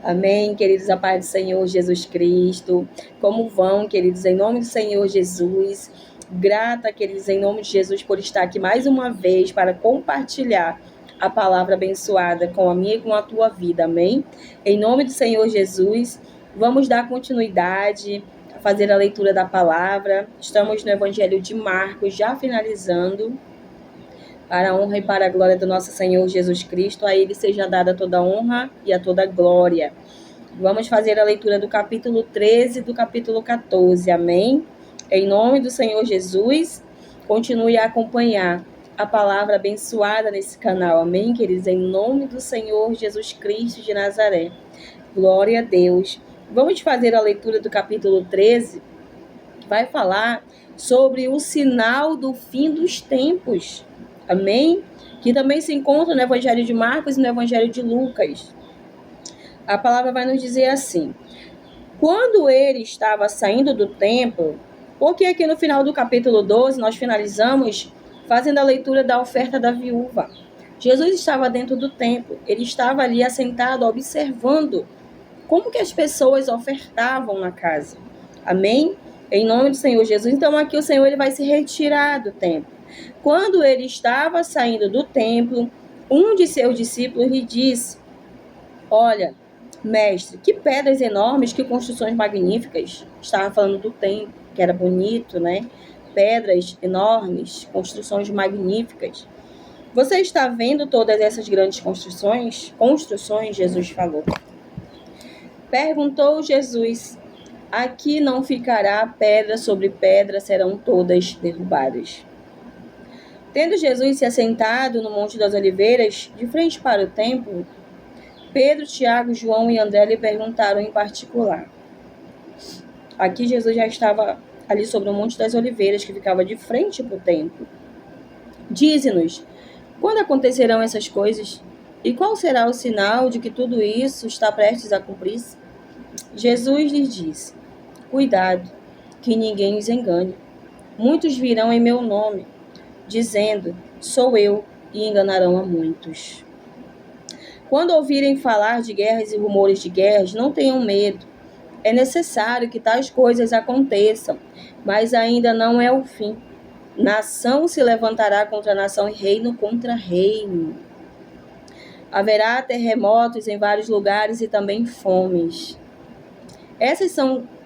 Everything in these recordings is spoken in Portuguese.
Amém, queridos, a paz do Senhor Jesus Cristo. Como vão, queridos, em nome do Senhor Jesus. Grata, queridos, em nome de Jesus, por estar aqui mais uma vez para compartilhar a palavra abençoada com a minha e com a tua vida, amém? Em nome do Senhor Jesus, vamos dar continuidade a fazer a leitura da palavra. Estamos no Evangelho de Marcos, já finalizando. Para a honra e para a glória do nosso Senhor Jesus Cristo, a Ele seja dada toda a honra e a toda a glória. Vamos fazer a leitura do capítulo 13 e do capítulo 14, amém? Em nome do Senhor Jesus, continue a acompanhar a palavra abençoada nesse canal, amém, queridos? Em nome do Senhor Jesus Cristo de Nazaré. Glória a Deus. Vamos fazer a leitura do capítulo 13, que vai falar sobre o sinal do fim dos tempos, amém? Que também se encontra no Evangelho de Marcos e no Evangelho de Lucas. A palavra vai nos dizer assim: quando ele estava saindo do templo, porque aqui no final do capítulo 12 nós finalizamos fazendo a leitura da oferta da viúva. Jesus estava dentro do templo, ele estava ali assentado observando como que as pessoas ofertavam na casa. Amém? Em nome do Senhor Jesus. Então aqui o Senhor ele vai se retirar do templo. Quando ele estava saindo do templo, um de seus discípulos lhe disse: olha, mestre, que pedras enormes, que construções magníficas. Estava falando do templo, que era bonito, né? Pedras enormes, construções magníficas. Você está vendo todas essas grandes construções? Construções, Jesus falou. Perguntou Jesus: aqui não ficará pedra sobre pedra, serão todas derrubadas. Tendo Jesus se assentado no Monte das Oliveiras, de frente para o templo, Pedro, Tiago, João e André lhe perguntaram em particular. Aqui Jesus já estava ali sobre o Monte das Oliveiras, que ficava de frente para o templo. Dize-nos, quando acontecerão essas coisas? E qual será o sinal de que tudo isso está prestes a cumprir-se? Jesus lhes disse: cuidado, que ninguém os engane. Muitos virão em meu nome, dizendo, sou eu, e enganarão a muitos. Quando ouvirem falar de guerras e rumores de guerras, não tenham medo. É necessário que tais coisas aconteçam, mas ainda não é o fim. Nação se levantará contra nação e reino contra reino. Haverá terremotos em vários lugares e também fomes. Essas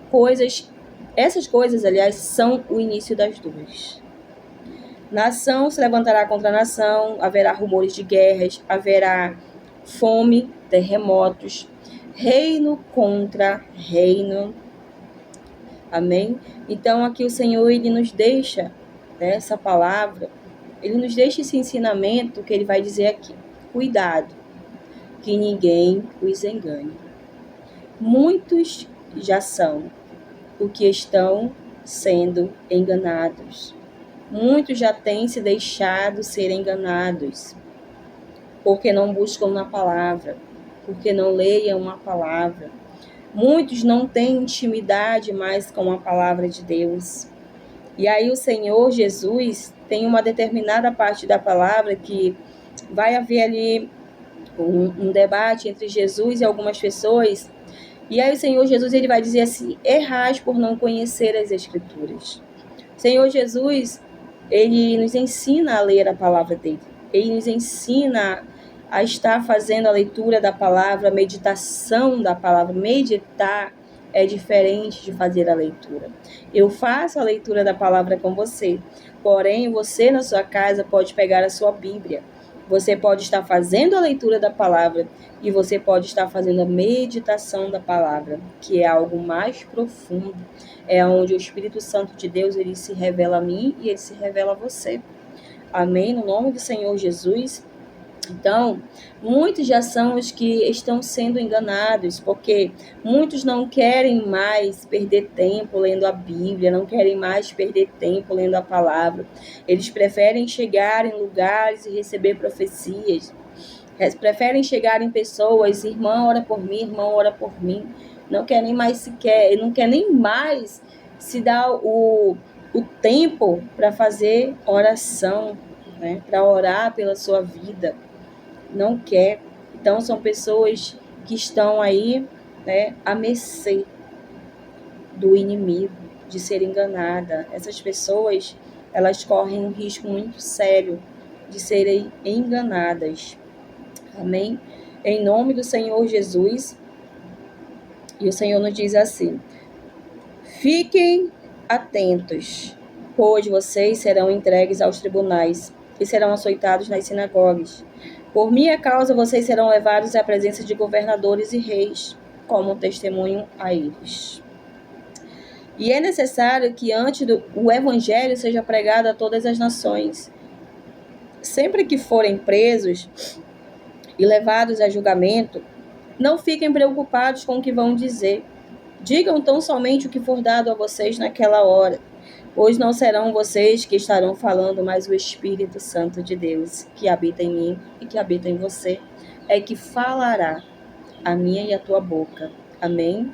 coisas, aliás, são o início das dores. Nação se levantará contra nação, haverá rumores de guerras, haverá fome, terremotos, reino contra reino. Amém? Então aqui o Senhor, ele nos deixa, né, essa palavra, ele nos deixa esse ensinamento que ele vai dizer aqui. Cuidado, que ninguém os engane. Muitos já são o que estão sendo enganados. Muitos já têm se deixado ser enganados, porque não buscam na palavra, porque não leiam a palavra. Muitos não têm intimidade mais com a palavra de Deus. E aí o Senhor Jesus tem uma determinada parte da palavra que vai haver ali um debate entre Jesus e algumas pessoas. E aí o Senhor Jesus ele vai dizer assim: errais por não conhecer as Escrituras. O Senhor Jesus, ele nos ensina a ler a palavra dele. Ele nos ensina a estar fazendo a leitura da palavra, a meditação da palavra. Meditar é diferente de fazer a leitura. Eu faço a leitura da palavra com você, porém você na sua casa pode pegar a sua Bíblia. Você pode estar fazendo a leitura da palavra e você pode estar fazendo a meditação da palavra, que é algo mais profundo. É onde o Espírito Santo de Deus ele se revela a mim e ele se revela a você. Amém? No nome do Senhor Jesus. Então, muitos já são os que estão sendo enganados, porque muitos não querem mais perder tempo lendo a Bíblia, não querem mais perder tempo lendo a palavra. Eles preferem chegar em lugares e receber profecias, preferem chegar em pessoas, irmão, ora por mim, irmão, ora por mim. Não quer nem mais sequer, não quer nem mais se dar o tempo para fazer oração, né? Para orar pela sua vida. Não quer. Então são pessoas que estão aí, né, à mercê do inimigo, de ser enganada. Essas pessoas, elas correm um risco muito sério de serem enganadas. Amém? Em nome do Senhor Jesus. E o Senhor nos diz assim: fiquem atentos, pois vocês serão entregues aos tribunais e serão açoitados nas sinagogas. Por minha causa, vocês serão levados à presença de governadores e reis, como testemunho a eles. E é necessário que antes o evangelho seja pregado a todas as nações. Sempre que forem presos e levados a julgamento, não fiquem preocupados com o que vão dizer. Digam tão somente o que for dado a vocês naquela hora, pois não serão vocês que estarão falando, mas o Espírito Santo de Deus, que habita em mim e que habita em você, é que falará a minha e a tua boca. Amém?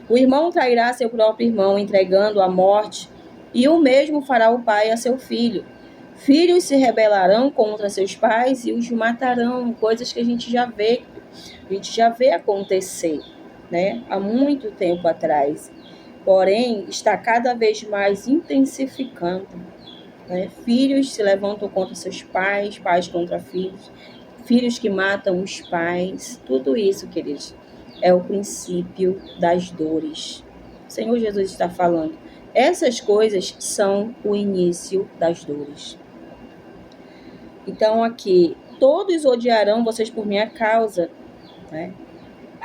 O irmão trairá seu próprio irmão, entregando à morte, e o mesmo fará o pai a seu filho. Filhos se rebelarão contra seus pais e os matarão, coisas que a gente já vê acontecer, né? Há muito tempo atrás. Porém, está cada vez mais intensificando, né? Filhos se levantam contra seus pais, pais contra filhos, filhos que matam os pais. Tudo isso, queridos, é o princípio das dores. O Senhor Jesus está falando. Essas coisas são o início das dores. Então, aqui, todos odiarão vocês por minha causa, né?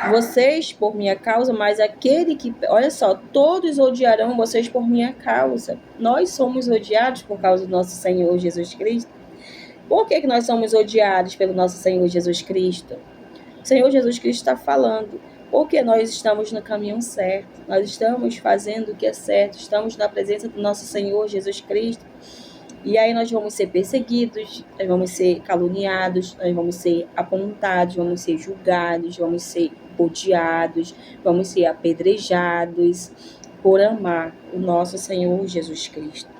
Vocês por minha causa, mas aquele que... Olha só, todos odiarão vocês por minha causa. Nós somos odiados por causa do nosso Senhor Jesus Cristo. Por que nós somos odiados pelo nosso Senhor Jesus Cristo? O Senhor Jesus Cristo está falando, porque nós estamos no caminho certo, nós estamos fazendo o que é certo, estamos na presença do nosso Senhor Jesus Cristo, e aí nós vamos ser perseguidos, nós vamos ser caluniados, nós vamos ser apontados, vamos ser julgados, vamos ser odiados, vamos ser apedrejados por amar o nosso Senhor Jesus Cristo.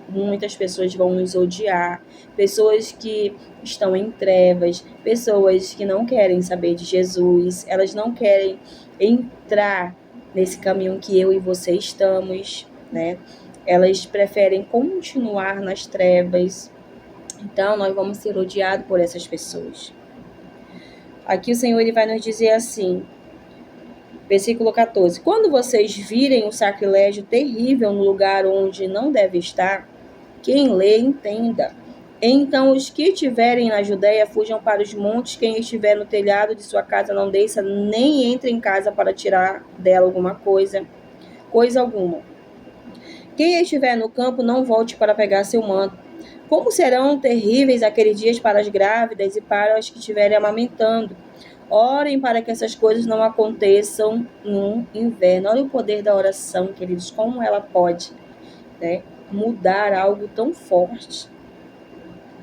Muitas pessoas vão nos odiar, pessoas que estão em trevas, pessoas que não querem saber de Jesus, elas não querem entrar nesse caminho que eu e você estamos, né? Elas preferem continuar nas trevas. Então, nós vamos ser odiados por essas pessoas. Aqui o Senhor ele vai nos dizer assim, versículo 14: quando vocês virem o sacrilégio terrível no lugar onde não deve estar, quem lê, entenda. Então, os que estiverem na Judéia, fujam para os montes. Quem estiver no telhado de sua casa, não desça, nem entre em casa para tirar dela alguma coisa alguma. Quem estiver no campo, não volte para pegar seu manto. Como serão terríveis aqueles dias para as grávidas e para as que estiverem amamentando. Orem para que essas coisas não aconteçam no inverno. Olha o poder da oração, queridos, como ela pode, né, mudar algo tão forte.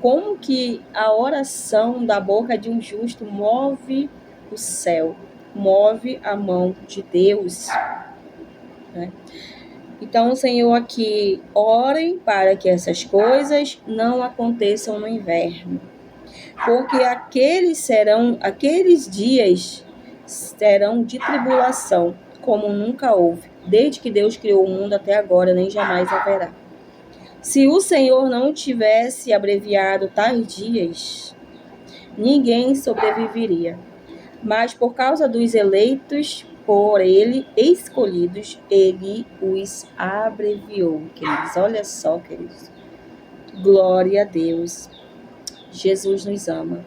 Como que a oração da boca de um justo move o céu, move a mão de Deus, né? Então, o Senhor aqui, orem para que essas coisas não aconteçam no inverno, porque aqueles dias serão de tribulação, como nunca houve, desde que Deus criou o mundo até agora, nem jamais haverá. Se o Senhor não tivesse abreviado tais dias, ninguém sobreviveria. Mas por causa dos eleitos, por ele escolhidos, ele os abreviou, queridos. Olha só, queridos. Glória a Deus. Jesus nos ama.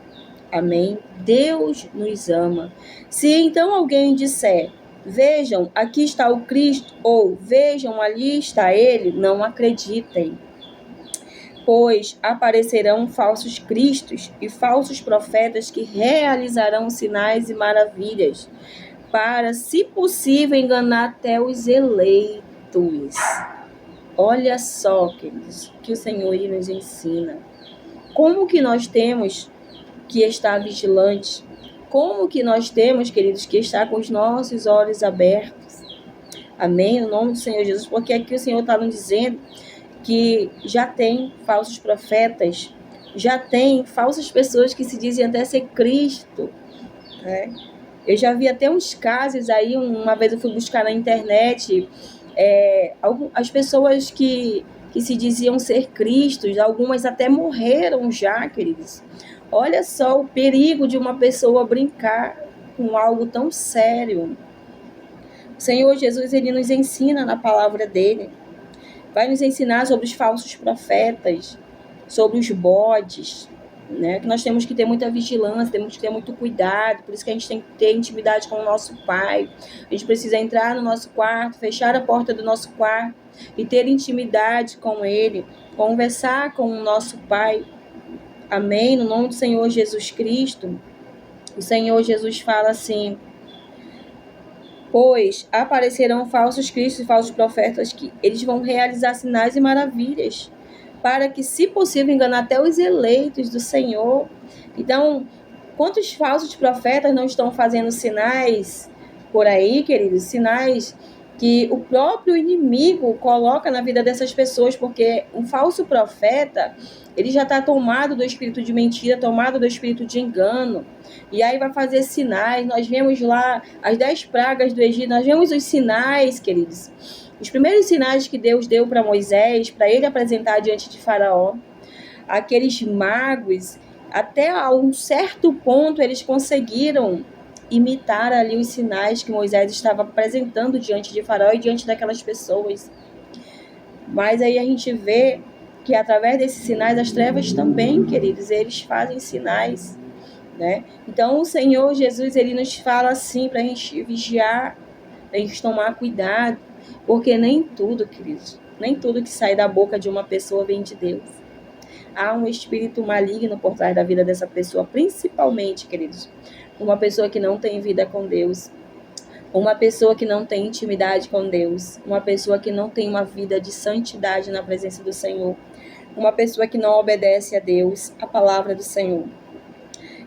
Amém? Deus nos ama. Se então alguém disser, vejam, aqui está o Cristo, ou vejam, ali está ele, não acreditem. Pois aparecerão falsos cristos e falsos profetas que realizarão sinais e maravilhas, para, se possível, enganar até os eleitos. Olha só, queridos, que o Senhor nos ensina. Como que nós temos que estar vigilantes? Como que nós temos, queridos, que estar com os nossos olhos abertos? Amém? No nome do Senhor Jesus, porque aqui o Senhor está nos dizendo que já tem falsos profetas, já tem falsas pessoas que se dizem até ser Cristo, né? Eu já vi até uns casos aí, uma vez eu fui buscar na internet, as pessoas que se diziam ser cristos, algumas até morreram já, queridos. Olha só o perigo de uma pessoa brincar com algo tão sério. O Senhor Jesus, ele nos ensina na palavra dele. Vai nos ensinar sobre os falsos profetas, sobre os bodes, né? Que nós temos que ter muita vigilância, temos que ter muito cuidado, por isso que a gente tem que ter intimidade com o nosso Pai. A gente precisa entrar no nosso quarto, fechar a porta do nosso quarto e ter intimidade com Ele, conversar com o nosso Pai. Amém? No nome do Senhor Jesus Cristo. O Senhor Jesus fala assim: pois aparecerão falsos cristos e falsos profetas que eles vão realizar sinais e maravilhas, para que, se possível, enganar até os eleitos do Senhor. Então, quantos falsos profetas não estão fazendo sinais por aí, queridos? Sinais que o próprio inimigo coloca na vida dessas pessoas, porque um falso profeta, ele já está tomado do espírito de mentira, tomado do espírito de engano, e aí vai fazer sinais. Nós vemos lá as 10 pragas do Egito, nós vemos os sinais, queridos. Os primeiros sinais que Deus deu para Moisés, para ele apresentar diante de Faraó, aqueles magos, até a um certo ponto eles conseguiram imitar ali os sinais que Moisés estava apresentando diante de Faraó e diante daquelas pessoas. Mas aí a gente vê que através desses sinais, as trevas também, queridos, eles fazem sinais, né? Então o Senhor Jesus, ele nos fala assim, para a gente vigiar, para a gente tomar cuidado, porque nem tudo, queridos, nem tudo que sai da boca de uma pessoa vem de Deus. Há um espírito maligno por trás da vida dessa pessoa, principalmente, queridos, uma pessoa que não tem vida com Deus, uma pessoa que não tem intimidade com Deus, uma pessoa que não tem uma vida de santidade na presença do Senhor, uma pessoa que não obedece a Deus, a palavra do Senhor.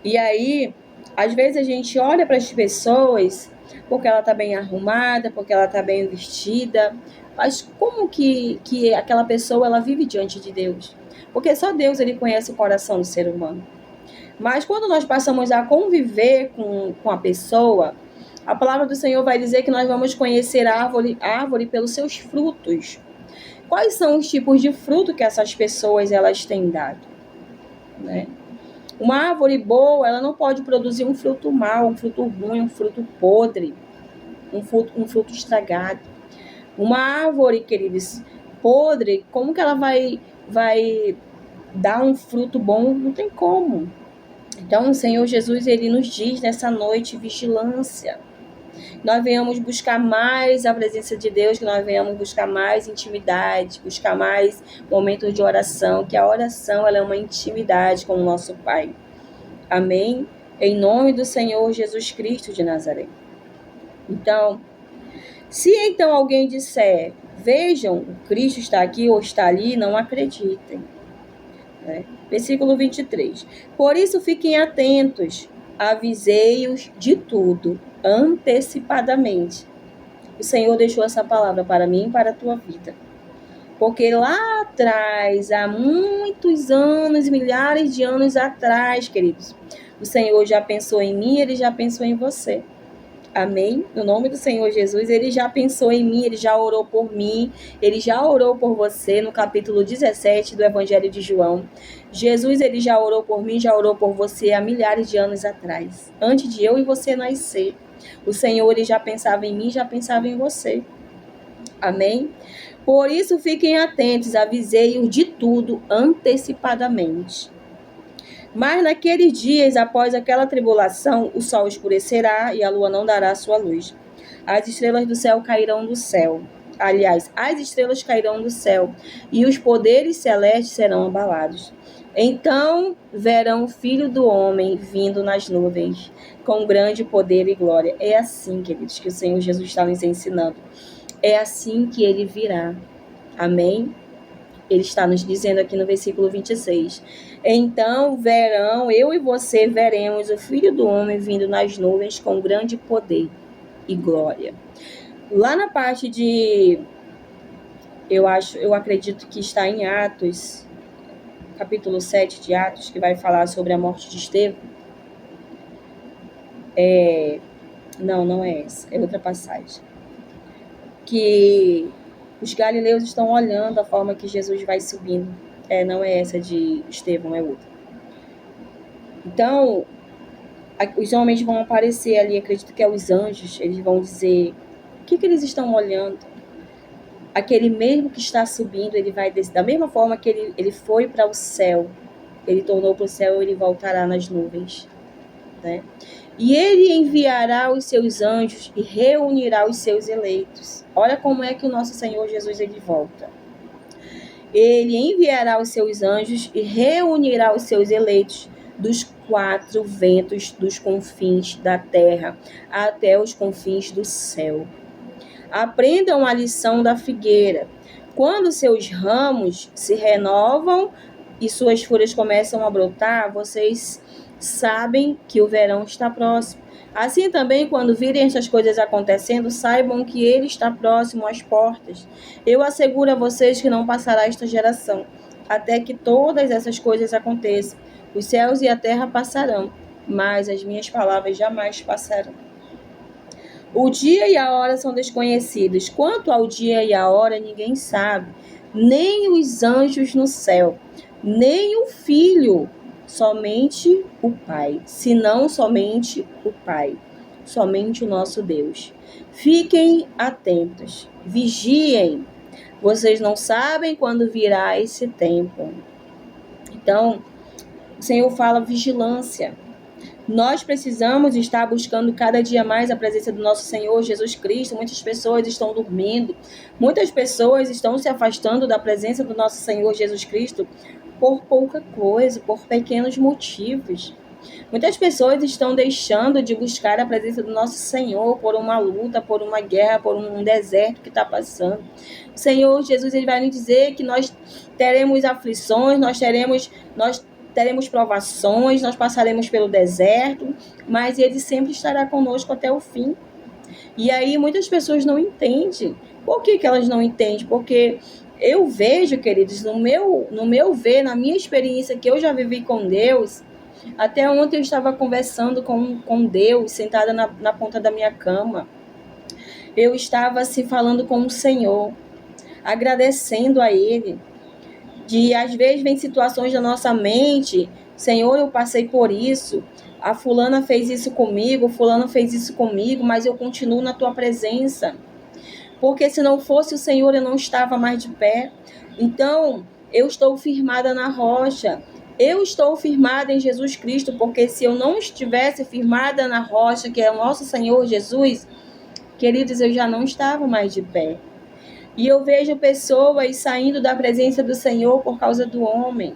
E aí, às vezes a gente olha para as pessoas porque ela está bem arrumada, porque ela está bem vestida, mas como que aquela pessoa ela vive diante de Deus? Porque só Deus, ele conhece o coração do ser humano. Mas quando nós passamos a conviver com a pessoa, a palavra do Senhor vai dizer que nós vamos conhecer a árvore pelos seus frutos. Quais são os tipos de fruto que essas pessoas elas têm dado, né? Uma árvore boa, ela não pode produzir um fruto mau, um fruto ruim, um fruto podre, um fruto estragado. Uma árvore, queridos, podre, como que ela vai dar um fruto bom? Não tem como. Então, o Senhor Jesus, ele nos diz nessa noite, vigilância. Nós venhamos buscar mais a presença de Deus, que nós venhamos buscar mais intimidade, buscar mais momentos de oração, que a oração ela é uma intimidade com o nosso Pai. Amém? Em nome do Senhor Jesus Cristo de Nazaré. Então, se então alguém disser, vejam, o Cristo está aqui ou está ali, não acreditem. Né? Versículo 23. Por isso fiquem atentos, avisei-os de tudo, antecipadamente. O Senhor deixou essa palavra para mim e para a tua vida. Porque lá atrás, há muitos anos, milhares de anos atrás, queridos, o Senhor já pensou em mim, Ele já pensou em você. Amém? No nome do Senhor Jesus, Ele já pensou em mim, Ele já orou por mim, Ele já orou por você no capítulo 17 do Evangelho de João. Jesus, Ele já orou por mim, já orou por você há milhares de anos atrás, antes de eu e você nascer. O Senhor, Ele já pensava em mim, já pensava em você. Amém? Por isso, fiquem atentos, avisei-os de tudo antecipadamente. Mas naqueles dias, após aquela tribulação, o sol escurecerá e a lua não dará sua luz. As estrelas do céu cairão do céu. Aliás, as estrelas cairão do céu e os poderes celestes serão abalados. Então verão o Filho do Homem vindo nas nuvens, com grande poder e glória. É assim, queridos, que o Senhor Jesus está nos ensinando. É assim que ele virá. Amém? Ele está nos dizendo aqui no versículo 26. Então verão, eu e você veremos o Filho do Homem vindo nas nuvens com grande poder e glória. Lá na parte de, eu acredito que está em Atos, capítulo 7 de Atos, que vai falar sobre a morte de Estevão. Não, não é essa. É outra passagem. Que os galileus estão olhando a forma que Jesus vai subindo. Não é essa de Estevão, é outra. Então, os homens vão aparecer ali, acredito que é os anjos, eles vão dizer, o que eles estão olhando? Aquele mesmo que está subindo, ele vai descer, da mesma forma que ele foi para o céu, ele tornou para o céu, ele voltará nas nuvens, né? E ele enviará os seus anjos e reunirá os seus eleitos. Olha como é que o nosso Senhor Jesus, ele volta. Ele enviará os seus anjos e reunirá os seus eleitos dos 4 ventos dos confins da terra até os confins do céu. Aprendam a lição da figueira. Quando seus ramos se renovam e suas folhas começam a brotar, vocês sabem que o verão está próximo. Assim também, quando virem essas coisas acontecendo, saibam que ele está próximo às portas. Eu asseguro a vocês que não passará esta geração, até que todas essas coisas aconteçam. Os céus e a terra passarão, mas as minhas palavras jamais passarão. O dia e a hora são desconhecidos. Quanto ao dia e a hora, ninguém sabe, nem os anjos no céu, nem o Filho, somente o Pai, senão somente o Pai, somente o nosso Deus. Fiquem atentos, vigiem. Vocês não sabem quando virá esse tempo. Então, o Senhor fala vigilância. Nós precisamos estar buscando cada dia mais a presença do nosso Senhor Jesus Cristo. Muitas pessoas estão dormindo, muitas pessoas estão se afastando da presença do nosso Senhor Jesus Cristo por pouca coisa, por pequenos motivos. Muitas pessoas estão deixando de buscar a presença do nosso Senhor por uma luta, por uma guerra, por um deserto que está passando. O Senhor Jesus, ele vai nos dizer que nós teremos aflições, nós teremos provações, nós passaremos pelo deserto, mas ele sempre estará conosco até o fim. E aí muitas pessoas não entendem. Por que elas não entendem? Porque eu vejo, queridos, no meu ver, na minha experiência que eu já vivi com Deus, até ontem eu estava conversando com Deus, sentada na ponta da minha cama. Eu estava assim falando com o Senhor, agradecendo a Ele. Às vezes vem situações da nossa mente, Senhor, eu passei por isso, a fulana fez isso comigo, o fulano fez isso comigo, mas eu continuo na tua presença, porque se não fosse o Senhor, eu não estava mais de pé. Então, eu estou firmada na rocha, eu estou firmada em Jesus Cristo, porque se eu não estivesse firmada na rocha, que é o nosso Senhor Jesus, queridos, eu já não estava mais de pé. E eu vejo pessoas saindo da presença do Senhor por causa do homem.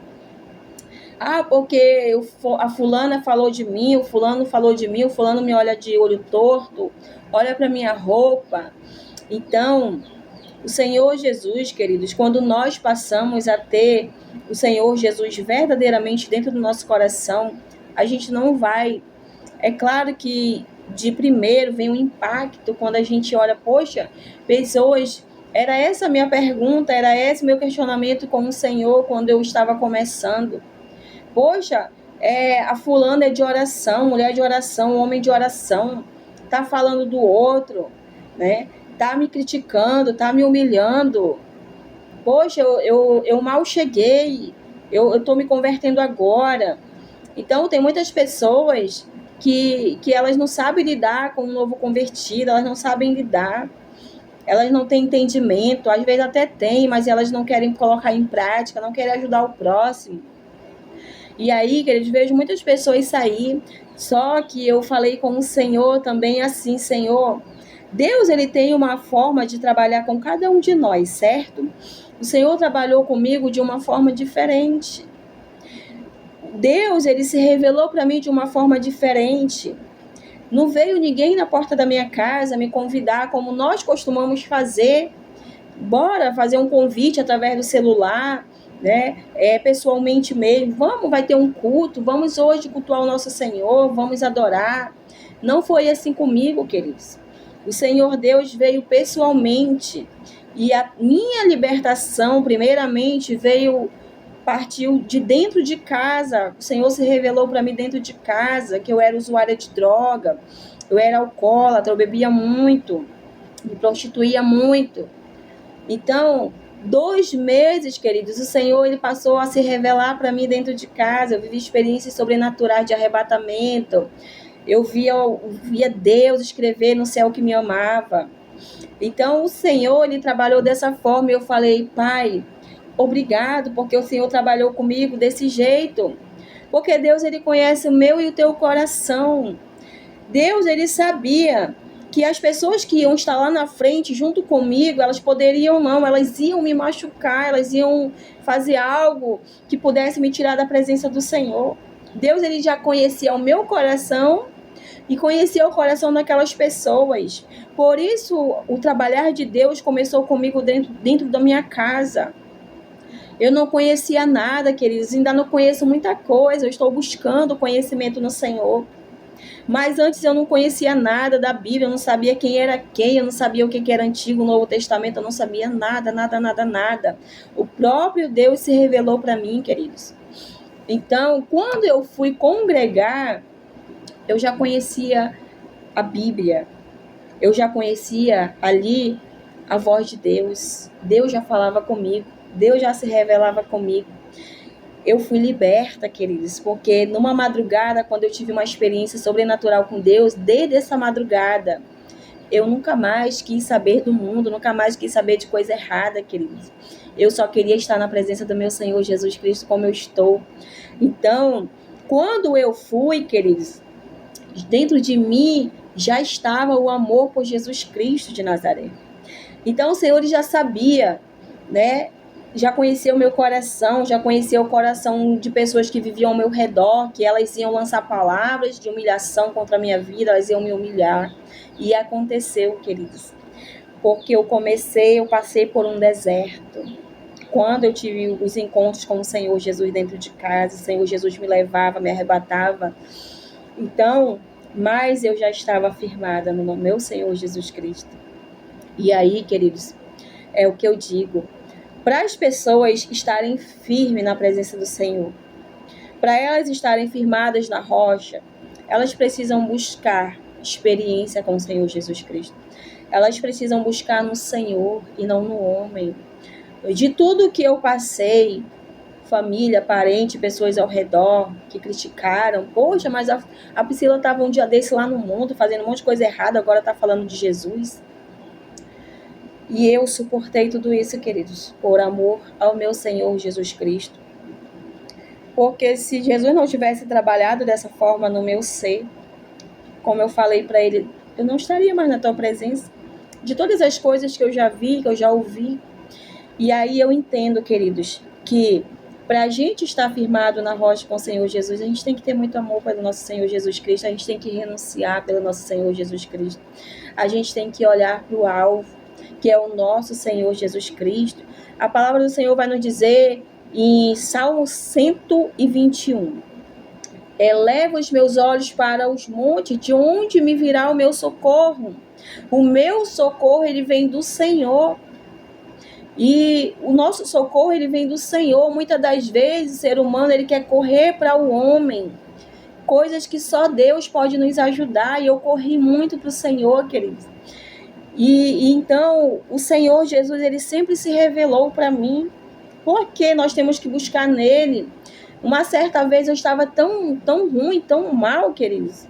Porque a fulana falou de mim, o fulano falou de mim, o fulano me olha de olho torto, olha para minha roupa. Então, o Senhor Jesus, queridos, quando nós passamos a ter o Senhor Jesus verdadeiramente dentro do nosso coração, a gente não vai... É claro que de primeiro vem um impacto quando a gente olha, poxa, pessoas... Era essa a minha pergunta, era esse meu questionamento com o Senhor quando eu estava começando. Poxa, a fulana é de oração, mulher de oração, homem de oração, tá falando do outro, né? Tá me criticando, tá me humilhando. Poxa, eu mal cheguei, eu tô me convertendo agora. Então, tem muitas pessoas que elas não sabem lidar com o novo convertido, elas não sabem lidar. Elas não têm entendimento, às vezes até têm, mas elas não querem colocar em prática, não querem ajudar o próximo. E aí, queridos, vejo muitas pessoas sair, só que eu falei com o Senhor também assim, Senhor, Deus, ele tem uma forma de trabalhar com cada um de nós, certo? O Senhor trabalhou comigo de uma forma diferente. Deus, ele se revelou para mim de uma forma diferente. Não veio ninguém na porta da minha casa me convidar como nós costumamos fazer. Bora fazer um convite através do celular, né? Pessoalmente mesmo. Vamos, vai ter um culto, vamos hoje cultuar o nosso Senhor, vamos adorar. Não foi assim comigo, queridos. O Senhor Deus veio pessoalmente. E a minha libertação, primeiramente, partiu de dentro de casa. O Senhor se revelou para mim dentro de casa, que eu era usuária de droga. Eu era alcoólatra, eu bebia muito, me prostituía muito. Então, 2 meses, queridos, o Senhor ele passou a se revelar para mim dentro de casa. Eu vivi experiências sobrenaturais de arrebatamento. Eu via Deus escrever no céu que me amava. Então, o Senhor, ele trabalhou dessa forma. E eu falei, Pai, obrigado, porque o Senhor trabalhou comigo desse jeito. Porque Deus, ele conhece o meu e o teu coração. Deus, ele sabia que as pessoas que iam estar lá na frente junto comigo, elas poderiam não, elas iam me machucar, elas iam fazer algo que pudesse me tirar da presença do Senhor. Deus, ele já conhecia o meu coração e conhecia o coração daquelas pessoas. Por isso, o trabalhar de Deus começou comigo dentro da minha casa. Eu não conhecia nada, queridos, ainda não conheço muita coisa, eu estou buscando conhecimento no Senhor. Mas antes eu não conhecia nada da Bíblia, eu não sabia quem era quem, eu não sabia o que era Antigo, Novo Testamento, eu não sabia nada. O próprio Deus se revelou para mim, queridos. Então, quando eu fui congregar, eu já conhecia a Bíblia, eu já conhecia ali a voz de Deus, Deus já falava comigo, Deus já se revelava comigo. Eu fui liberta, queridos, porque numa madrugada, quando eu tive uma experiência sobrenatural com Deus, desde essa madrugada, eu nunca mais quis saber do mundo, nunca mais quis saber de coisa errada, queridos. Eu só queria estar na presença do meu Senhor Jesus Cristo como eu estou. Então, quando eu fui, queridos, dentro de mim já estava o amor por Jesus Cristo de Nazaré. Então, o Senhor já sabia, né? Já conhecia o meu coração, já conhecia o coração de pessoas que viviam ao meu redor, que elas iam lançar palavras de humilhação contra a minha vida, elas iam me humilhar. E aconteceu, queridos, porque eu passei por um deserto. Quando eu tive os encontros com o Senhor Jesus dentro de casa, o Senhor Jesus me levava, me arrebatava. Então, mas eu já estava firmada no meu Senhor Jesus Cristo. E aí, queridos, é o que eu digo. Para as pessoas estarem firmes na presença do Senhor, para elas estarem firmadas na rocha, elas precisam buscar experiência com o Senhor Jesus Cristo. Elas precisam buscar no Senhor e não no homem. De tudo que eu passei, família, parente, pessoas ao redor que criticaram, poxa, mas a Priscila estava um dia desse lá no mundo, fazendo um monte de coisa errada, agora está falando de Jesus. E eu suportei tudo isso, queridos, por amor ao meu Senhor Jesus Cristo. Porque se Jesus não tivesse trabalhado dessa forma no meu ser, como eu falei para ele, eu não estaria mais na tua presença. De todas as coisas que eu já vi, que eu já ouvi. E aí eu entendo, queridos, que para a gente estar firmado na rocha com o Senhor Jesus, a gente tem que ter muito amor pelo nosso Senhor Jesus Cristo, a gente tem que renunciar pelo nosso Senhor Jesus Cristo. A gente tem que olhar para o alvo, que é o nosso Senhor Jesus Cristo. A palavra do Senhor vai nos dizer em Salmo 121. Eleva os meus olhos para os montes, de onde me virá o meu socorro? O meu socorro, ele vem do Senhor. E o nosso socorro, ele vem do Senhor. Muitas das vezes, o ser humano, ele quer correr para o homem. Coisas que só Deus pode nos ajudar. E eu corri muito para o Senhor, queridos. E então, o Senhor Jesus, ele sempre se revelou para mim. Porque nós temos que buscar nele. Uma certa vez eu estava tão ruim, tão mal, queridos.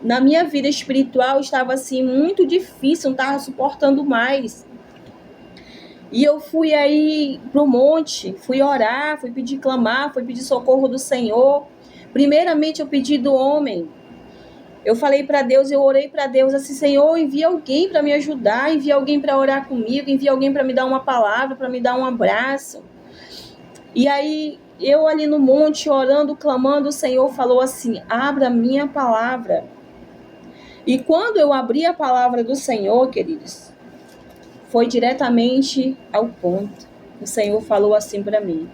Na minha vida espiritual estava assim muito difícil, não estava suportando mais. E eu fui aí pro monte, fui orar, fui pedir clamar, fui pedir socorro do Senhor. Primeiramente eu pedi do homem. Eu falei para Deus, eu orei para Deus assim, Senhor, envia alguém para me ajudar, envia alguém para orar comigo, envia alguém para me dar uma palavra, para me dar um abraço. E aí eu ali no monte orando, clamando, o Senhor falou assim, abra a minha palavra. E quando eu abri a palavra do Senhor, queridos, foi diretamente ao ponto. O Senhor falou assim para mim.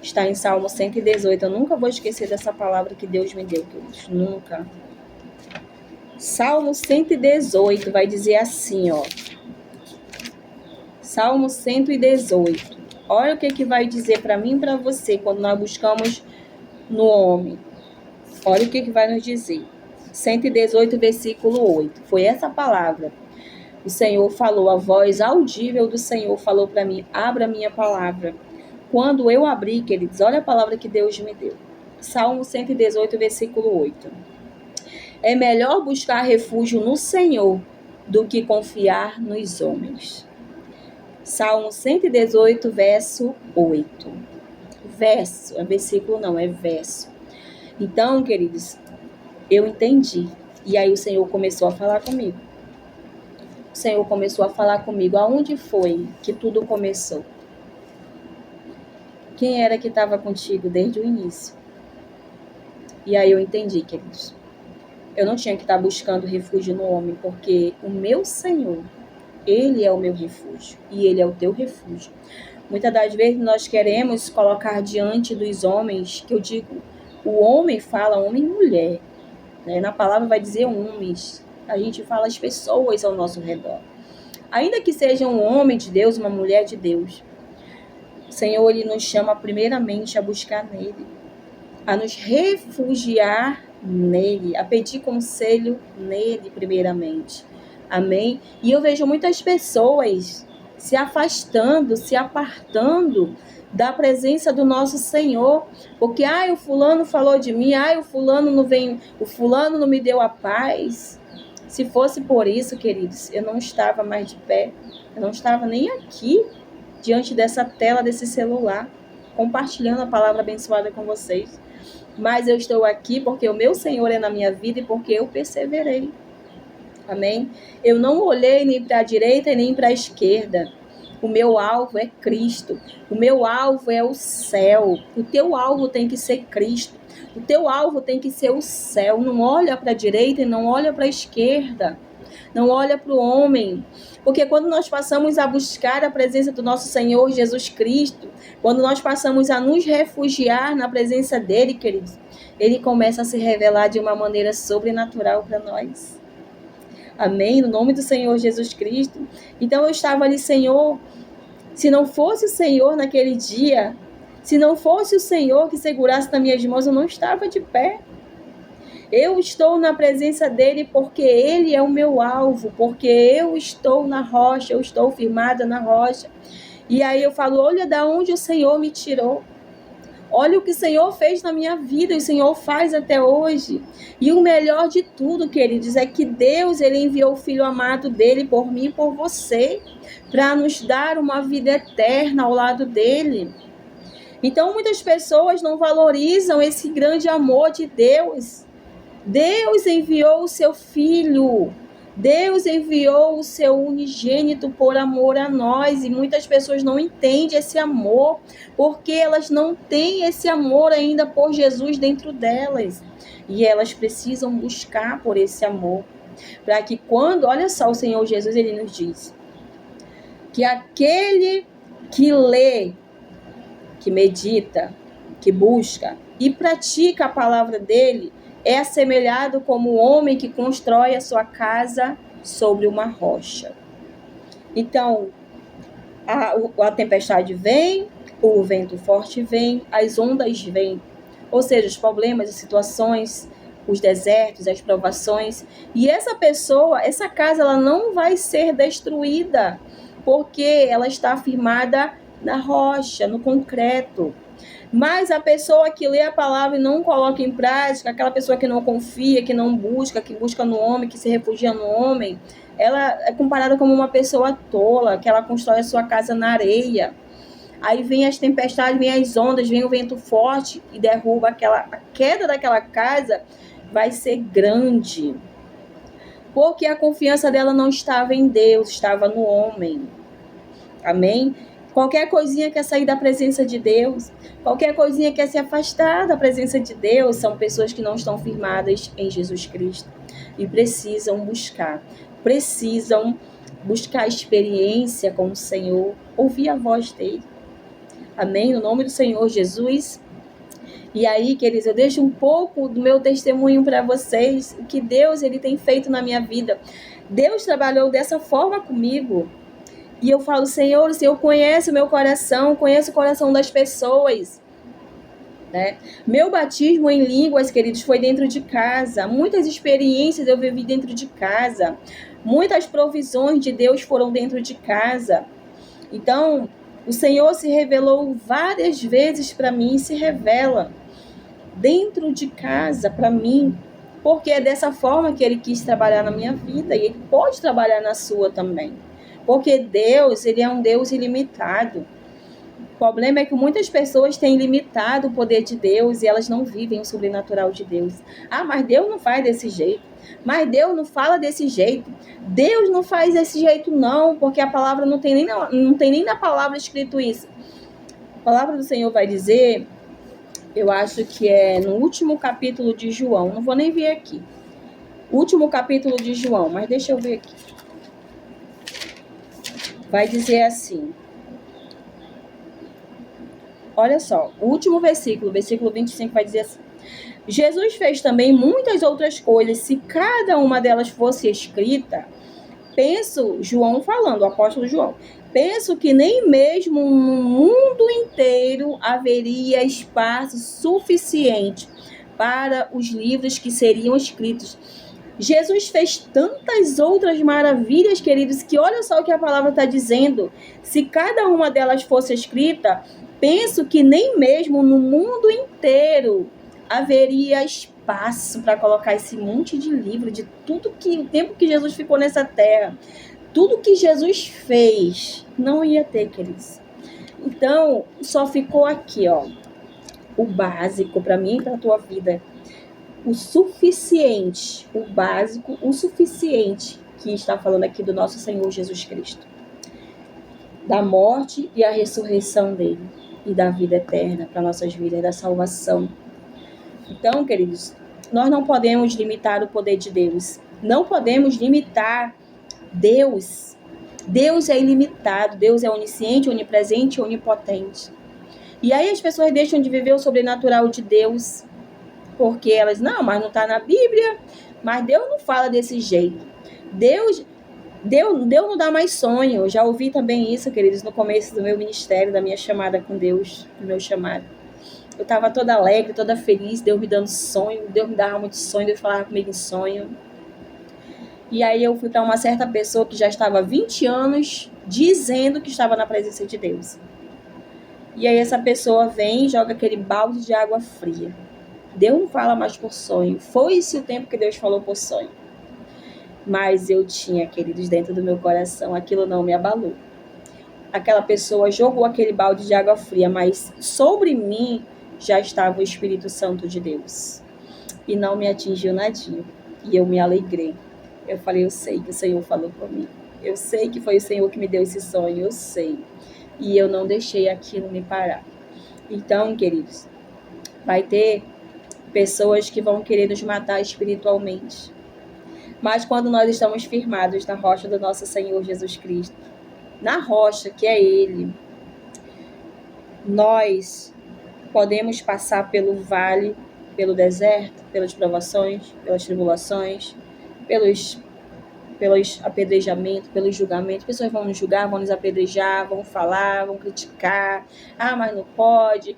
Está em Salmo 118. Eu nunca vou esquecer dessa palavra que Deus me deu, queridos. Nunca. Salmo 118 vai dizer assim, ó. Salmo 118. Olha o que vai dizer para mim e para você quando nós buscamos no homem. Olha o que vai nos dizer. 118, versículo 8. Foi essa palavra. O Senhor falou, a voz audível do Senhor falou para mim, abra a minha palavra. Quando eu abri, queridos, olha a palavra que Deus me deu. Salmo 118, versículo 8. É melhor buscar refúgio no Senhor do que confiar nos homens. Salmo 118, verso 8. Verso, é versículo não, é verso. Então, queridos, eu entendi. E aí o Senhor começou a falar comigo. O Senhor começou a falar comigo. Aonde foi que tudo começou? Quem era que estava contigo desde o início? E aí eu entendi, queridos. Eu não tinha que estar buscando refúgio no homem, porque o meu Senhor, Ele é o meu refúgio. E Ele é o teu refúgio. Muitas das vezes nós queremos colocar diante dos homens, que eu digo, o homem fala homem e mulher. Né? Na palavra vai dizer homens. A gente fala as pessoas ao nosso redor. Ainda que seja um homem de Deus, uma mulher de Deus, o Senhor, Ele nos chama primeiramente a buscar nele, a nos refugiar nele, a pedir conselho nele primeiramente. Amém? E eu vejo muitas pessoas se afastando, se apartando da presença do nosso Senhor, porque o fulano falou de mim, o fulano não vem, o fulano não me deu a paz. Se fosse por isso, queridos, eu não estava mais de pé, eu não estava nem aqui, diante dessa tela, desse celular, compartilhando a palavra abençoada com vocês. Mas eu estou aqui porque o meu Senhor é na minha vida e porque eu perseverei. Amém? Eu não olhei nem para a direita e nem para a esquerda. O meu alvo é Cristo. O meu alvo é o céu. O teu alvo tem que ser Cristo. O teu alvo tem que ser o céu. Não olha para a direita e não olha para a esquerda. Não olha para o homem. Porque quando nós passamos a buscar a presença do nosso Senhor Jesus Cristo, quando nós passamos a nos refugiar na presença dele, queridos, ele começa a se revelar de uma maneira sobrenatural para nós. Amém? No nome do Senhor Jesus Cristo. Então eu estava ali, Senhor, se não fosse o Senhor naquele dia, se não fosse o Senhor que segurasse nas minhas mãos, eu não estava de pé. Eu estou na presença dele porque ele é o meu alvo, porque eu estou na rocha, eu estou firmada na rocha. E aí eu falo, olha da onde o Senhor me tirou. Olha o que o Senhor fez na minha vida, e o Senhor faz até hoje. E o melhor de tudo, queridos, é que Deus, ele enviou o Filho amado dele por mim e por você, para nos dar uma vida eterna ao lado dele. Então, muitas pessoas não valorizam esse grande amor de Deus. Deus enviou o seu Filho. Deus enviou o seu unigênito por amor a nós, e muitas pessoas não entendem esse amor, porque elas não têm esse amor ainda por Jesus dentro delas, e elas precisam buscar por esse amor, para que quando, olha só, o Senhor Jesus, ele nos diz, que aquele que lê, que medita, que busca e pratica a palavra dele, é assemelhado como o homem que constrói a sua casa sobre uma rocha. Então, a tempestade vem, o vento forte vem, as ondas vêm, ou seja, os problemas, as situações, os desertos, as provações, e essa pessoa, essa casa, ela não vai ser destruída, porque ela está firmada na rocha, no concreto. Mas a pessoa que lê a palavra e não coloca em prática, aquela pessoa que não confia, que não busca, que busca no homem, que se refugia no homem, ela é comparada como uma pessoa tola, que ela constrói a sua casa na areia. Aí vem as tempestades, vem as ondas, vem o vento forte e derruba a queda daquela casa vai ser grande. Porque a confiança dela não estava em Deus, estava no homem. Amém? Qualquer coisinha quer sair da presença de Deus, qualquer coisinha quer se afastar da presença de Deus, são pessoas que não estão firmadas em Jesus Cristo e precisam buscar experiência com o Senhor, ouvir a voz dele. Amém? No nome do Senhor Jesus. E aí, queridos, eu deixo um pouco do meu testemunho para vocês, o que Deus ele tem feito na minha vida. Deus trabalhou dessa forma comigo. E eu falo, Senhor, o Senhor conhece o meu coração, conhece o coração das pessoas. né? Meu batismo em línguas, queridos, foi dentro de casa. Muitas experiências eu vivi dentro de casa. Muitas provisões de Deus foram dentro de casa. Então, o Senhor se revelou várias vezes para mim e se revela dentro de casa para mim, porque é dessa forma que Ele quis trabalhar na minha vida e Ele pode trabalhar na sua também. Porque Deus, Ele é um Deus ilimitado. O problema é que muitas pessoas têm limitado o poder de Deus e elas não vivem o sobrenatural de Deus. Ah, mas Deus não faz desse jeito. Mas Deus não fala desse jeito. Deus não faz desse jeito não, porque a palavra não tem nem na palavra escrito isso. A palavra do Senhor vai dizer, eu acho que é no último capítulo de João, não vou nem ver aqui. Último capítulo de João, mas deixa eu ver aqui. Vai dizer assim. Olha só, o último versículo 25 vai dizer assim: Jesus fez também muitas outras coisas, se cada uma delas fosse escrita, penso, João falando, o apóstolo João, penso que nem mesmo no mundo inteiro haveria espaço suficiente para os livros que seriam escritos. Jesus fez tantas outras maravilhas, queridos, que olha só o que a palavra está dizendo. Se cada uma delas fosse escrita, penso que nem mesmo no mundo inteiro haveria espaço para colocar esse monte de livro de tudo que o tempo que Jesus ficou nessa terra, tudo que Jesus fez, não ia ter, queridos. Então, só ficou aqui, ó, o básico para mim e para a tua vida. O suficiente, o básico, o suficiente que está falando aqui do nosso Senhor Jesus Cristo. Da morte e a ressurreição dele. E da vida eterna para nossas vidas, da salvação. Então, queridos, nós não podemos limitar o poder de Deus. Não podemos limitar Deus. Deus é ilimitado. Deus é onisciente, onipresente e onipotente. E aí as pessoas deixam de viver o sobrenatural de Deus. Porque elas, não, mas não está na Bíblia. Mas Deus não fala desse jeito. Deus não dá mais sonho. Eu já ouvi também isso, queridos, no começo do meu ministério, da minha chamada com Deus, do meu chamado. Eu estava toda alegre, toda feliz, Deus me dando sonho, Deus me dava muito sonho, Deus falava comigo em sonho. E aí eu fui para uma certa pessoa que já estava há 20 anos dizendo que estava na presença de Deus. E aí essa pessoa vem e joga aquele balde de água fria. Deus não fala mais por sonho. Foi-se o tempo que Deus falou por sonho. Mas eu tinha, queridos, dentro do meu coração, aquilo não me abalou. Aquela pessoa jogou aquele balde de água fria, mas sobre mim já estava o Espírito Santo de Deus. E não me atingiu nadinho. E eu me alegrei. Eu falei, eu sei que o Senhor falou comigo. Eu sei que foi o Senhor que me deu esse sonho, eu sei. E eu não deixei aquilo me parar. Então, queridos, vai ter pessoas que vão querer nos matar espiritualmente. Mas quando nós estamos firmados na rocha do nosso Senhor Jesus Cristo, na rocha que é Ele, nós podemos passar pelo vale, pelo deserto, pelas provações, pelas tribulações, pelos apedrejamentos, pelos julgamentos. Pessoas vão nos julgar, vão nos apedrejar, vão falar, vão criticar. Ah, mas não pode.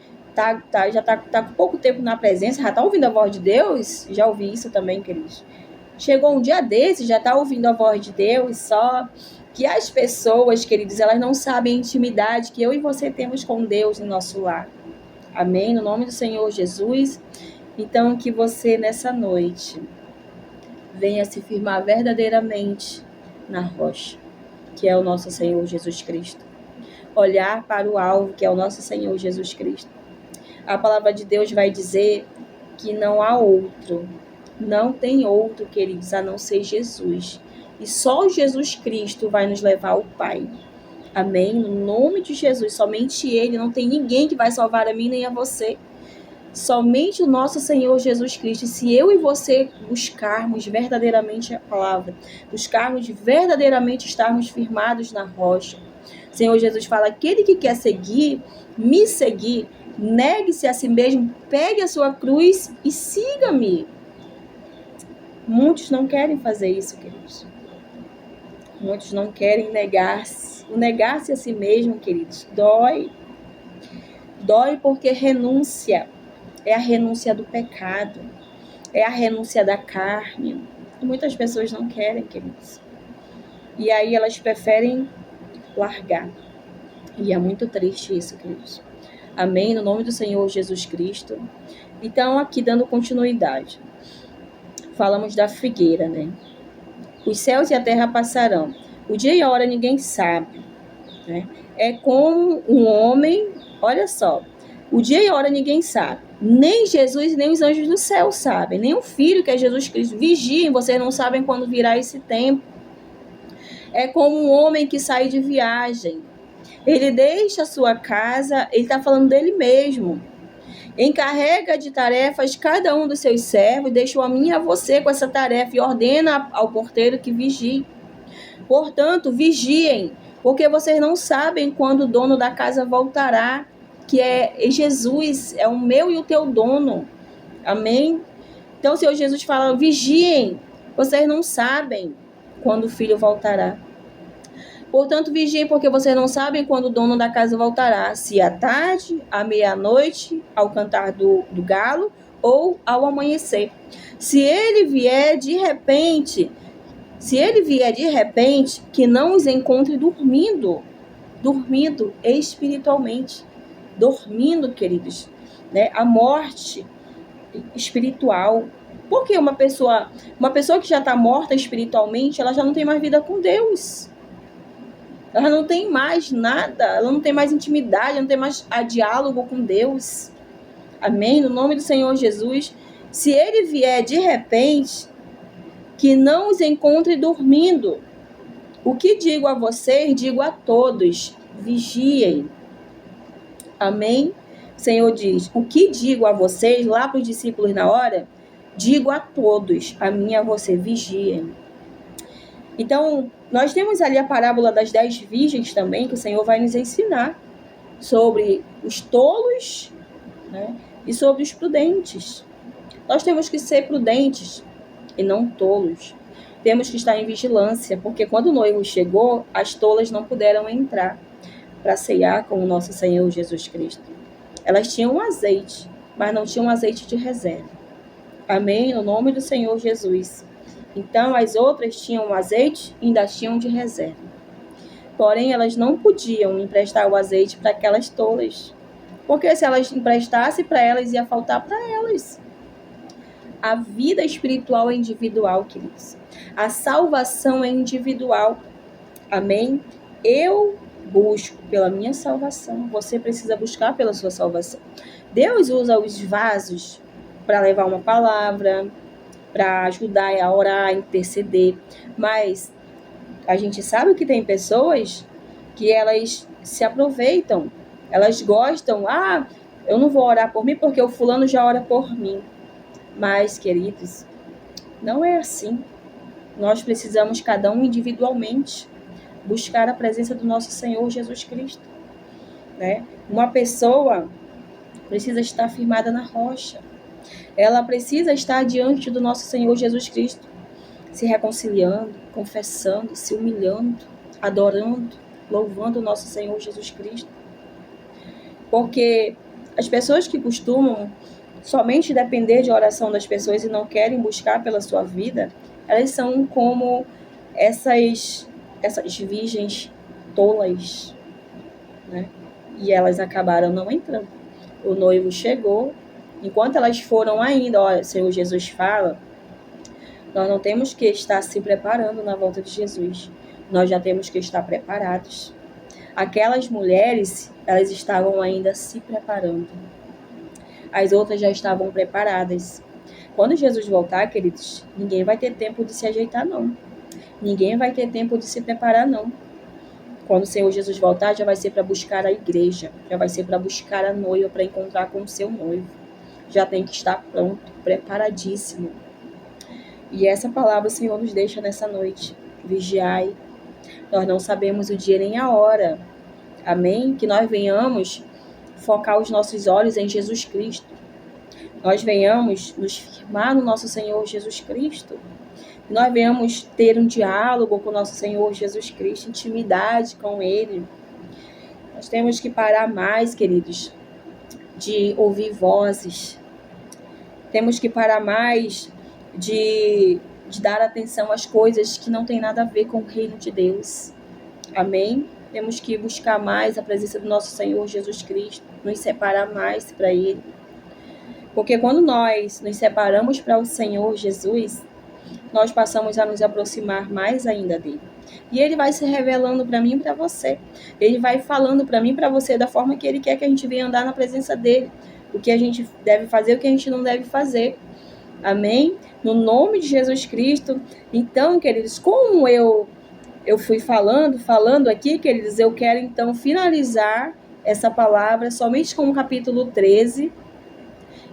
Já tá com pouco tempo na presença, já tá ouvindo a voz de Deus? Já ouvi isso também, queridos. Chegou um dia desse, já tá ouvindo a voz de Deus, só que as pessoas, queridos, elas não sabem a intimidade que eu e você temos com Deus no nosso lar. Amém? No nome do Senhor Jesus. Então, que você, nessa noite, venha se firmar verdadeiramente na rocha, que é o nosso Senhor Jesus Cristo. Olhar para o alvo, que é o nosso Senhor Jesus Cristo. A palavra de Deus vai dizer que não há outro, não tem outro, queridos, a não ser Jesus. E só Jesus Cristo vai nos levar ao Pai. Amém? No nome de Jesus, somente Ele, não tem ninguém que vai salvar a mim nem a você. Somente o nosso Senhor Jesus Cristo. E se eu e você buscarmos verdadeiramente a palavra, buscarmos verdadeiramente estarmos firmados na rocha, o Senhor Jesus fala, aquele que quer seguir, me seguir, negue-se a si mesmo, pegue a sua cruz e siga-me. Muitos não querem fazer isso, queridos. Muitos não querem negar-se. O negar-se a si mesmo, queridos, dói. Dói porque renúncia. é a renúncia do pecado, é a renúncia da carne. E muitas pessoas não querem, queridos. E aí elas preferem largar. E é muito triste isso, queridos. Amém? No nome do Senhor Jesus Cristo. Então, aqui dando continuidade. Falamos da figueira, né? Os céus e a terra passarão. O dia e a hora ninguém sabe, né? É como um homem, olha só. O dia e a hora ninguém sabe. Nem Jesus, nem os anjos do céu sabem. Nem o Filho, que é Jesus Cristo. Vigiem, vocês não sabem quando virá esse tempo. É como um homem que sai de viagem. Ele deixa a sua casa, ele está falando dele mesmo. Encarrega de tarefas cada um dos seus servos, deixa a mim e a você com essa tarefa e ordena ao porteiro que vigie. Portanto, vigiem, porque vocês não sabem quando o dono da casa voltará, que é Jesus, é o meu e o teu dono. Amém? Então o Senhor Jesus fala, vigiem, vocês não sabem quando o filho voltará. Portanto, vigiem, porque vocês não sabem quando o dono da casa voltará, se à tarde, à meia-noite, ao cantar do galo, ou ao amanhecer. Se ele vier de repente, que não os encontre dormindo espiritualmente, dormindo, queridos, né? A morte espiritual. Porque uma pessoa que já está morta espiritualmente, ela já não tem mais vida com Deus. Ela não tem mais nada, ela não tem mais intimidade, ela não tem mais diálogo com Deus. Amém? No nome do Senhor Jesus. Se ele vier de repente, que não os encontre dormindo. O que digo a vocês, digo a todos, vigiem. Amém? O Senhor diz, o que digo a vocês, lá para os discípulos na hora, digo a todos, a mim e a você, vigiem. Então, nós temos ali a parábola das 10 virgens também, que o Senhor vai nos ensinar sobre os tolos, né, e sobre os prudentes. Nós temos que ser prudentes e não tolos. Temos que estar em vigilância, porque quando o noivo chegou, as tolas não puderam entrar para ceiar com o nosso Senhor Jesus Cristo. Elas tinham azeite, mas não tinham azeite de reserva. Amém? No nome do Senhor Jesus. Então, as outras tinham azeite e ainda tinham de reserva. Porém, elas não podiam emprestar o azeite para aquelas tolas. Porque se elas emprestassem para elas, ia faltar para elas. A vida espiritual é individual, queridos. A salvação é individual. Amém? Eu busco pela minha salvação. Você precisa buscar pela sua salvação. Deus usa os vasos para levar uma palavra, para ajudar a orar, a interceder. Mas a gente sabe que tem pessoas que elas se aproveitam, elas gostam, eu não vou orar por mim porque o fulano já ora por mim. Mas, queridos, não é assim. Nós precisamos, cada um individualmente, buscar a presença do nosso Senhor Jesus Cristo, né? Uma pessoa precisa estar firmada na rocha. Ela precisa estar diante do nosso Senhor Jesus Cristo, se reconciliando, confessando, se humilhando, adorando, louvando o nosso Senhor Jesus Cristo. Porque as pessoas que costumam somente depender de oração das pessoas e não querem buscar pela sua vida, elas são como essas virgens tolas, né? E elas acabaram não entrando. O noivo chegou. Enquanto elas foram ainda, olha, o Senhor Jesus fala, nós não temos que estar se preparando na volta de Jesus. Nós já temos que estar preparados. Aquelas mulheres, elas estavam ainda se preparando. As outras já estavam preparadas. Quando Jesus voltar, queridos, ninguém vai ter tempo de se ajeitar, não. Ninguém vai ter tempo de se preparar, não. Quando o Senhor Jesus voltar, já vai ser para buscar a igreja, já vai ser para buscar a noiva, para encontrar com o seu noivo. Já tem que estar pronto, preparadíssimo. E essa palavra o Senhor nos deixa nessa noite. Vigiai. Nós não sabemos o dia nem a hora. Amém? Que nós venhamos focar os nossos olhos em Jesus Cristo. Nós venhamos nos firmar no nosso Senhor Jesus Cristo. Nós venhamos ter um diálogo com o nosso Senhor Jesus Cristo, intimidade com Ele. Nós temos que parar mais, queridos, de ouvir vozes, Temos que parar mais de dar atenção às coisas que não tem nada a ver com o reino de Deus. Amém? Temos que buscar mais a presença do nosso Senhor Jesus Cristo, nos separar mais para Ele. Porque quando nós nos separamos para o Senhor Jesus, nós passamos a nos aproximar mais ainda dele. E ele vai se revelando para mim e para você. Ele vai falando para mim e para você da forma que ele quer que a gente venha andar na presença dele. O que a gente deve fazer, o que a gente não deve fazer. Amém? No nome de Jesus Cristo. Então, queridos, como eu fui falando aqui, queridos, eu quero então finalizar essa palavra somente com o capítulo 13,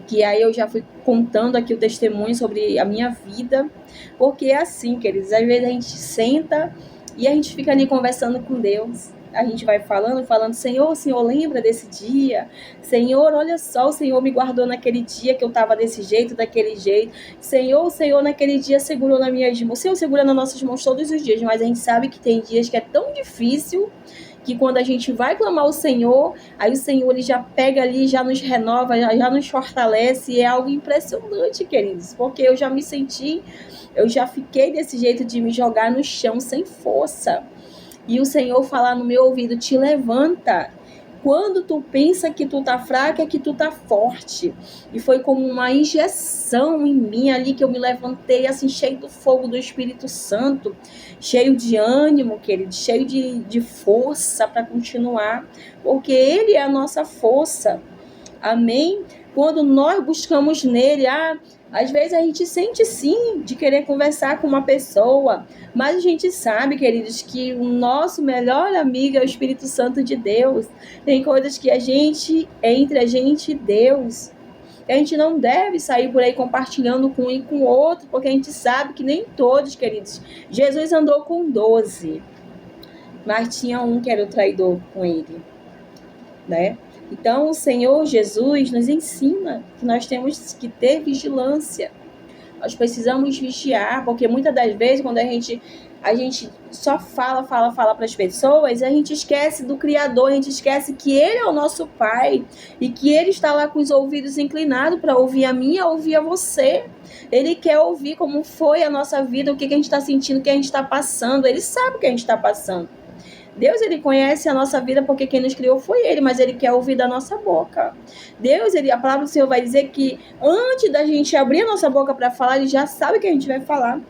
que aí eu já fui contando aqui o testemunho sobre a minha vida, porque é assim, queridos, às vezes a gente senta e a gente fica ali conversando com Deus, a gente vai falando, Senhor, lembra desse dia? Senhor, olha só, o Senhor me guardou naquele dia que eu estava desse jeito, daquele jeito. Senhor, naquele dia segurou nas minhas mãos. O Senhor segura nas nossas mãos todos os dias, mas a gente sabe que tem dias que é tão difícil que quando a gente vai clamar ao Senhor, aí o Senhor ele já pega ali, já nos renova, já nos fortalece, e é algo impressionante, queridos, porque eu já fiquei desse jeito de me jogar no chão sem força, e o Senhor falar no meu ouvido, te levanta. Quando tu pensa que tu tá fraca, é que tu tá forte. E foi como uma injeção em mim ali, que eu me levantei assim, cheio do fogo do Espírito Santo, cheio de ânimo, querido, cheio de força para continuar, porque ele é a nossa força. Amém? Quando nós buscamos nele, às vezes a gente sente sim de querer conversar com uma pessoa, mas a gente sabe, queridos, que o nosso melhor amigo é o Espírito Santo de Deus. Tem coisas que entre a gente e Deus, a gente não deve sair por aí compartilhando com um e com o outro, porque a gente sabe que nem todos, queridos. Jesus andou com 12, mas tinha um que era o traidor com ele, né? Então, o Senhor Jesus nos ensina que nós temos que ter vigilância. Nós precisamos vigiar, porque muitas das vezes, quando a gente só fala para as pessoas, a gente esquece do Criador, a gente esquece que Ele é o nosso Pai e que Ele está lá com os ouvidos inclinados para ouvir a mim e ouvir a você. Ele quer ouvir como foi a nossa vida, o que a gente está sentindo, o que a gente está passando. Ele sabe o que a gente está passando. Deus, ele conhece a nossa vida porque quem nos criou foi ele, mas ele quer ouvir da nossa boca. Deus, a palavra do Senhor vai dizer que antes da gente abrir a nossa boca para falar, ele já sabe o que a gente vai falar.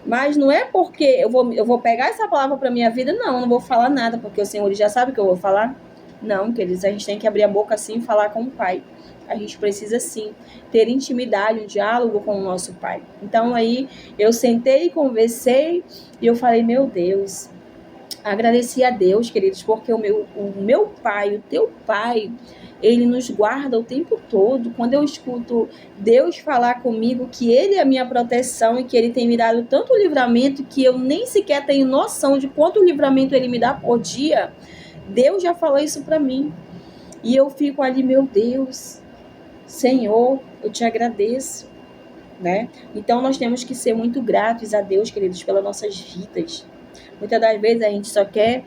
Mas não é porque eu vou pegar essa palavra para minha vida, não vou falar nada, porque o Senhor ele já sabe o que eu vou falar. Não, queridos, a gente tem que abrir a boca assim e falar com o Pai. A gente precisa sim ter intimidade, um diálogo com o nosso Pai. Então aí eu sentei, conversei e eu falei, meu Deus, agradeci a Deus, queridos, porque o meu pai, o teu pai, ele nos guarda o tempo todo. Quando eu escuto Deus falar comigo que ele é a minha proteção e que ele tem me dado tanto livramento que eu nem sequer tenho noção de quanto livramento ele me dá por dia, Deus já falou isso para mim. E eu fico ali, meu Deus, Senhor, eu te agradeço, né? Então nós temos que ser muito gratos a Deus, queridos, pelas nossas vidas. Muitas das vezes a gente só quer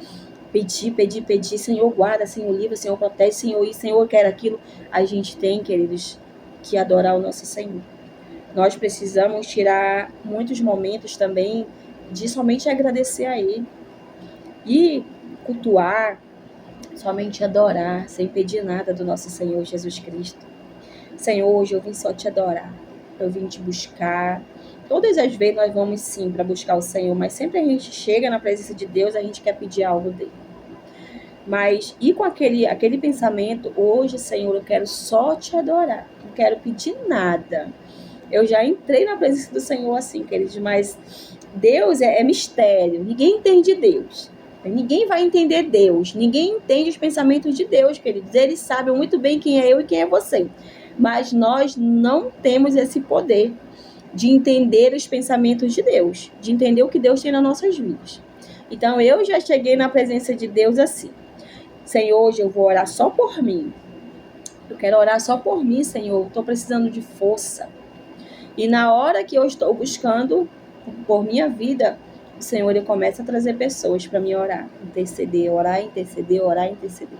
pedir, Senhor guarda, Senhor livra, Senhor protege, Senhor isso, Senhor quer aquilo. A gente tem, queridos, que adorar o nosso Senhor. Nós precisamos tirar muitos momentos também de somente agradecer a Ele. E cultuar, somente adorar, sem pedir nada do nosso Senhor Jesus Cristo. Senhor, hoje eu vim só te adorar, eu vim te buscar. Todas as vezes nós vamos sim para buscar o Senhor, mas sempre a gente chega na presença de Deus, a gente quer pedir algo dele. Mas e com aquele pensamento, hoje, Senhor, eu quero só te adorar, não quero pedir nada. Eu já entrei na presença do Senhor assim, queridos, mas Deus é mistério, ninguém entende Deus. Ninguém vai entender Deus, ninguém entende os pensamentos de Deus, queridos. Eles sabem muito bem quem é eu e quem é você. Mas nós não temos esse poder de entender os pensamentos de Deus, de entender o que Deus tem nas nossas vidas. Então, eu já cheguei na presença de Deus assim. Senhor, hoje eu vou orar só por mim. Eu quero orar só por mim, Senhor. Estou precisando de força. E na hora que eu estou buscando por minha vida, o Senhor ele começa a trazer pessoas para me orar, interceder, orar, interceder, orar, interceder.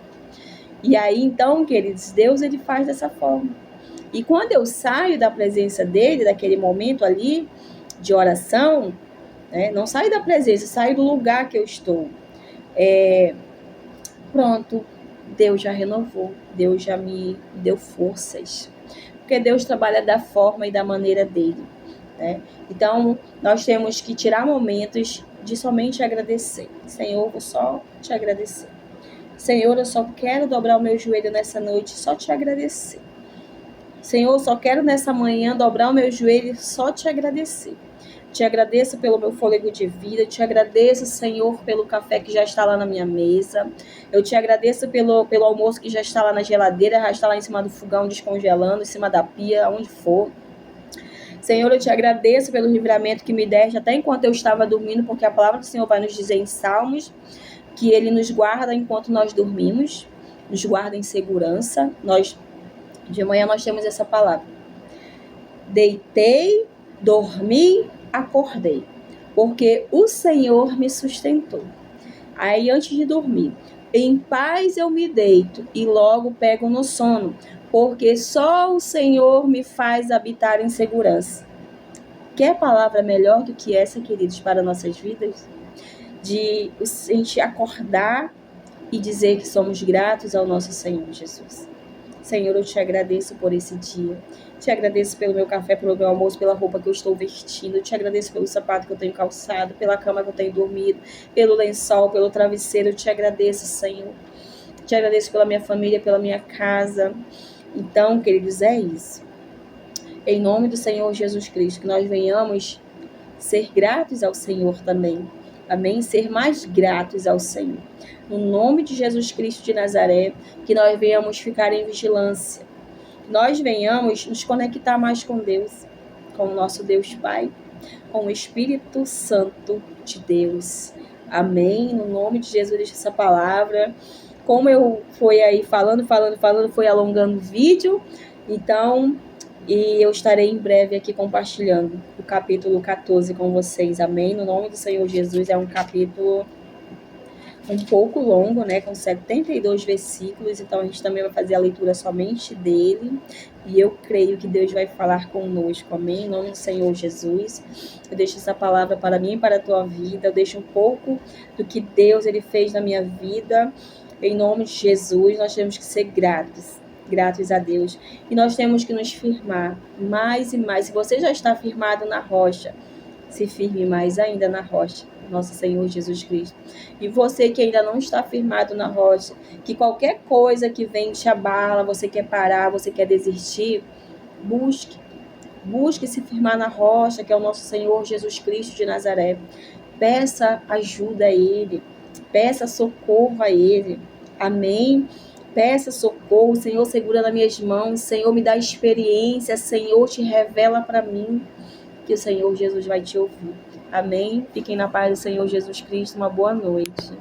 E aí, então, queridos, Deus ele faz dessa forma. E quando eu saio da presença dele, daquele momento ali de oração, né, não saio da presença, saio do lugar que eu estou. Pronto, Deus já renovou, Deus já me deu forças. Porque Deus trabalha da forma e da maneira dele, né? Então, nós temos que tirar momentos de somente agradecer. Senhor, vou só te agradecer. Senhor, eu só quero dobrar o meu joelho nessa noite, só te agradecer. Senhor, só quero nessa manhã dobrar o meu joelho e só te agradecer. Te agradeço pelo meu fôlego de vida, te agradeço, Senhor, pelo café que já está lá na minha mesa. Eu te agradeço pelo almoço que já está lá na geladeira, já está lá em cima do fogão descongelando, em cima da pia, onde for. Senhor, eu te agradeço pelo livramento que me deste até enquanto eu estava dormindo, porque a palavra do Senhor vai nos dizer em Salmos que Ele nos guarda enquanto nós dormimos, nos guarda em segurança. De manhã nós temos essa palavra. Deitei, dormi, acordei, porque o Senhor me sustentou. Aí antes de dormir, em paz eu me deito e logo pego no sono, porque só o Senhor me faz habitar em segurança. Quer palavra melhor do que essa, queridos, para nossas vidas? De a gente acordar e dizer que somos gratos ao nosso Senhor Jesus. Senhor, eu te agradeço por esse dia. Te agradeço pelo meu café, pelo meu almoço, pela roupa que eu estou vestindo. Te agradeço pelo sapato que eu tenho calçado, pela cama que eu tenho dormido, pelo lençol, pelo travesseiro. Eu te agradeço, Senhor. Te agradeço pela minha família, pela minha casa. Então, queridos, é isso. Em nome do Senhor Jesus Cristo, que nós venhamos ser gratos ao Senhor também. Amém? Ser mais gratos ao Senhor. No nome de Jesus Cristo de Nazaré, que nós venhamos ficar em vigilância. Nós venhamos nos conectar mais com Deus, com o nosso Deus Pai, com o Espírito Santo de Deus. Amém? No nome de Jesus, deixa essa palavra. Como eu fui aí falando, foi alongando o vídeo, então, e eu estarei em breve aqui compartilhando o capítulo 14 com vocês. Amém? No nome do Senhor Jesus, é um capítulo um pouco longo, né, com 72 versículos, então a gente também vai fazer a leitura somente dele, e eu creio que Deus vai falar conosco, amém? Em nome do Senhor Jesus, eu deixo essa palavra para mim e para a tua vida, eu deixo um pouco do que Deus ele fez na minha vida, em nome de Jesus. Nós temos que ser gratos a Deus, e nós temos que nos firmar mais e mais. Se você já está firmado na rocha, se firme mais ainda na rocha, nosso Senhor Jesus Cristo. E você que ainda não está firmado na rocha, que qualquer coisa que vem te abala, você quer parar, você quer desistir, busque se firmar na rocha, que é o nosso Senhor Jesus Cristo de Nazaré. Peça ajuda a Ele, peça socorro a Ele, amém? Peça socorro, Senhor, segura nas minhas mãos, Senhor, me dá experiência, Senhor, te revela para mim, que o Senhor Jesus vai te ouvir. Amém? Fiquem na paz do Senhor Jesus Cristo. Uma boa noite.